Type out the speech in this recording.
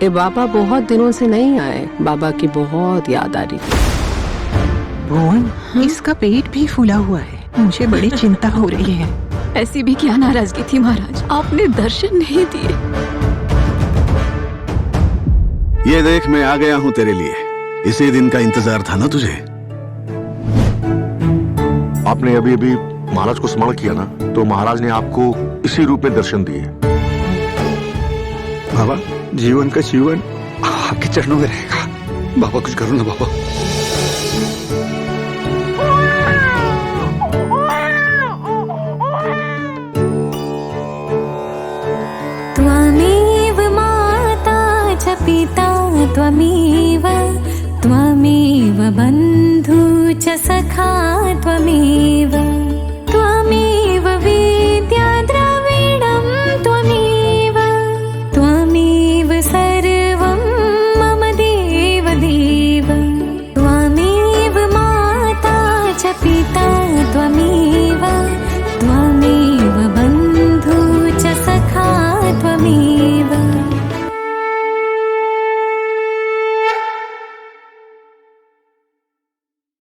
ये बाबा बहुत दिनों से नहीं आए, बाबा की बहुत याद आ रही थी। भुवन, इसका पेट भी फूला हुआ है, मुझे बड़ी चिंता हो रही है। ऐसी भी क्या नाराजगी थी महाराज, आपने दर्शन नहीं दिए। ये देख, मैं आ गया हूँ तेरे लिए। इसी दिन का इंतजार था ना तुझे। आपने अभी अभी महाराज को स्मरण किया ना, तो महाराज ने आपको इसी रूप में दर्शन दिए। बाबा, जीवन का जीवन आपके चरणों में रहेगा। बाबा कुछ करो ना बाबा। त्वमेव माता च पिता त्वमेव, त्वमेव बन्धु च सखा त्वमेव।